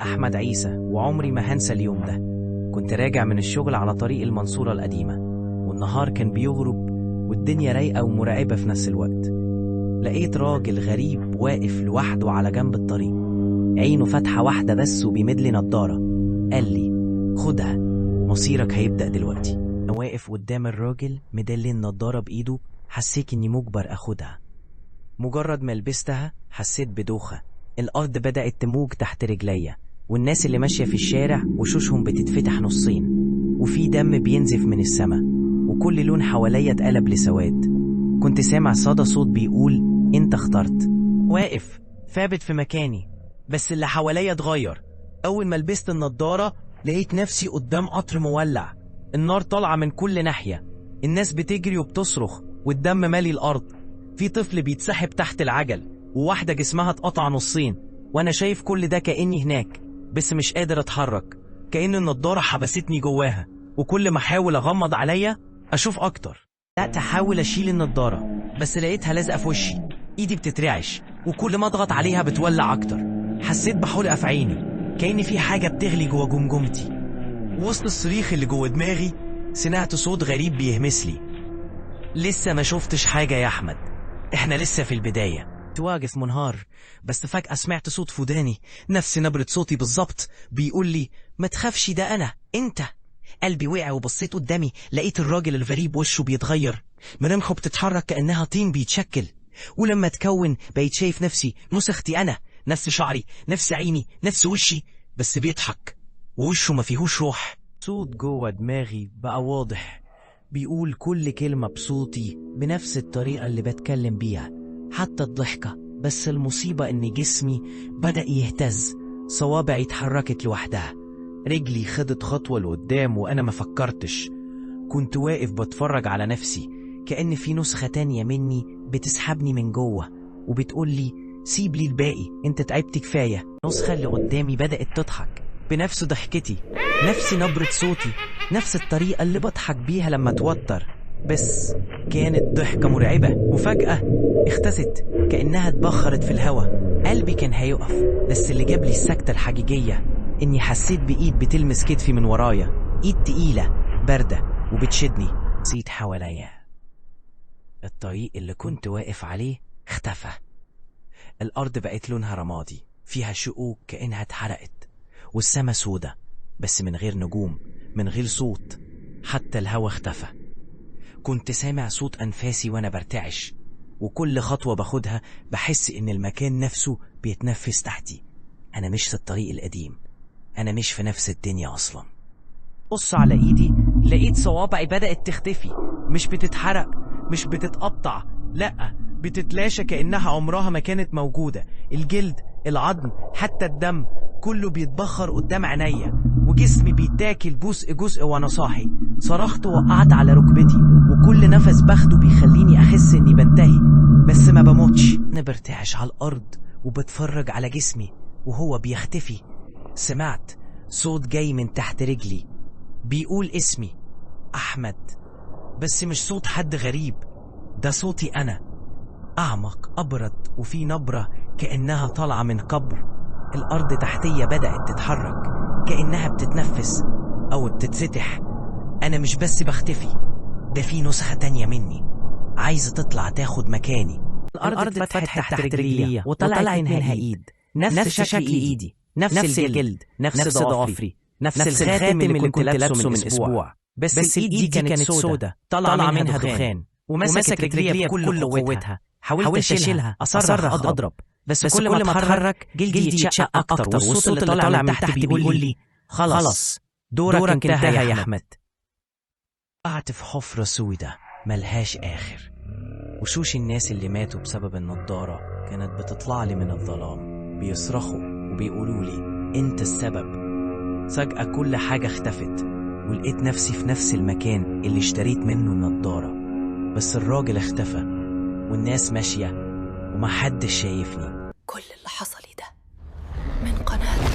أحمد عيسى، وعمري ما هنسى اليوم ده. كنت راجع من الشغل على طريق المنصورة القديمة، والنهار كان بيغرب والدنيا رايقة ومرعبة في نفس الوقت. لقيت راجل غريب واقف لوحده على جنب الطريق، عينه فاتحة واحدة بس وبيمدلي نضارة. قال لي خدها، مصيرك هيبدأ دلوقتي. أنا واقف قدام الراجل مدلي النضارة بإيده، حسيت إني مجبر أخدها. مجرد ما لبستها حسيت بدوخة، الأرض بدأت تموج تحت رجليا، والناس اللي ماشية في الشارع وشوشهم بتتفتح نصين، وفي دم بينزف من السما، وكل لون حواليا اتقلب لسواد. كنت سامع صدى صوت بيقول انت اخترت. واقف ثابت في مكاني، بس اللي حواليا اتغير. أول ما لبست النضارة لقيت نفسي قدام قطر مولع، النار طالعة من كل ناحية، الناس بتجري وبتصرخ والدم مالي الأرض. في طفل بيتسحب تحت العجل، وواحدة جسمها اتقطع نصين، وأنا شايف كل ده كأني هناك، بس مش قادر أتحرك، كأن النضارة حبستني جواها، وكل ما أحاول أغمض عليا أشوف أكتر. بدأت أحاول أشيل النضارة، بس لقيتها لازقة في وشي، إيدي بتترعش، وكل ما أضغط عليها بتولع أكتر. حسيت بحرقة في عيني، كأن في حاجة بتغلي جوا جمجمتي. وسط الصريخ اللي جوا دماغي سمعت صوت غريب بيهمس لي: لسه ما شفتش حاجة يا أحمد، إحنا لسه في البداية. كنت واقف منهار، بس فجأة سمعت صوت في وداني، نفس نبرة صوتي بالظبط، بيقول لي ما تخافش، ده أنا، أنت. قلبي وقع وبصيت قدامي، لقيت الراجل الغريب وشه بيتغير، ملامحه بتتحرك كأنها طين بيتشكل، ولما تكون بقيت شايف نفسي نسختي أنا، نفس شعري، نفس عيني، نفس وشي، بس بيضحك ووشه ما فيهوش روح. صوت جوه دماغي بقى واضح، بيقول كل كلمة بصوتي بنفس الطريقة اللي بتكلم بيها، حتى الضحكة. بس المصيبة إن جسمي بدأ يهتز، صوابعي اتحركت لوحدها، رجلي خدت خطوة لقدام وأنا ما فكرتش. كنت واقف بتفرج على نفسي، كأن في نسخة تانية مني بتسحبني من جوه وبتقولي سيب لي الباقي، انت تعبت كفاية. النسخة اللي قدامي بدأت تضحك بنفس ضحكتي، نفس نبرة صوتي، نفس الطريقة اللي بضحك بيها لما اتوتر، بس كانت ضحكة مرعبة. وفجأة اختست كأنها اتبخرت في الهوا. قلبي كان هيقف، بس اللي جاب لي السكتة الحقيقية إني حسيت بإيد بتلمس كتفي من ورايا، إيد تقيلة باردة وبتشدني. بصيت حواليا، الطريق اللي كنت واقف عليه اختفى، الأرض بقت لونها رمادي، فيها شقوق كأنها اتحرقت، والسما سودة بس من غير نجوم، من غير صوت، حتى الهوا اختفى. كنت سامع صوت أنفاسي وأنا برتعش، وكل خطوة باخدها بحس إن المكان نفسه بيتنفس تحتي. أنا مش في الطريق القديم، أنا مش في نفس الدنيا أصلا. بص على إيدي، لقيت صوابعي بدأت تختفي، مش بتتحرق، مش بتتقطع، لأ بتتلاشى كأنها عمرها ما كانت موجودة. الجلد، العظم، حتى الدم، كله بيتبخر قدام عينيا، وجسمي بيتاكل جزء جزء وانا صاحي. صرخت وقعت على ركبتي، وكل نفس باخده بيخليني احس اني بنتهي، بس ما بموتش. انا برتعش على الارض وبتفرج على جسمي وهو بيختفي. سمعت صوت جاي من تحت رجلي بيقول اسمي احمد، بس مش صوت حد غريب، ده صوتي انا، اعمق، ابرد، وفي نبرة كأنها طالعة من قبر. الارض تحتية بدأت تتحرك كأنها بتتنفس او بتتفتح. انا مش بس بختفي، ده في نسخة تانية مني عايزة تطلع تاخد مكاني. الارض اتفتحت تحت رجليا وطلعت منها ايد، نفس شكل ايدي، نفس الجلد، نفس ضوافري، نفس الخاتم اللي كنت لابسه من اسبوع. بس الايد دي كانت سودة، طلع منها دخان، ومسكت رجليا بكل قوتها. حاولت اشيلها، اصرخ، اضرب، بس كل ما اتحرك جلدي يتشق اكتر، والصوت اللي طالع من تحت بيقول لي خلاص دورك انتهى يا احمد. وقعت في حفرة سودة ملهاش اخر. وشوش الناس اللي ماتوا بسبب النضارة كانت بتطلع لي من الظلام، بيصرخوا وبيقولوا لي انت السبب. فجأة كل حاجة اختفت، ولقيت نفسي في نفس المكان اللي اشتريت منه النضارة، بس الراجل اختفى والناس ماشية ومحدش شايفني. كل اللي حصل ده من قناة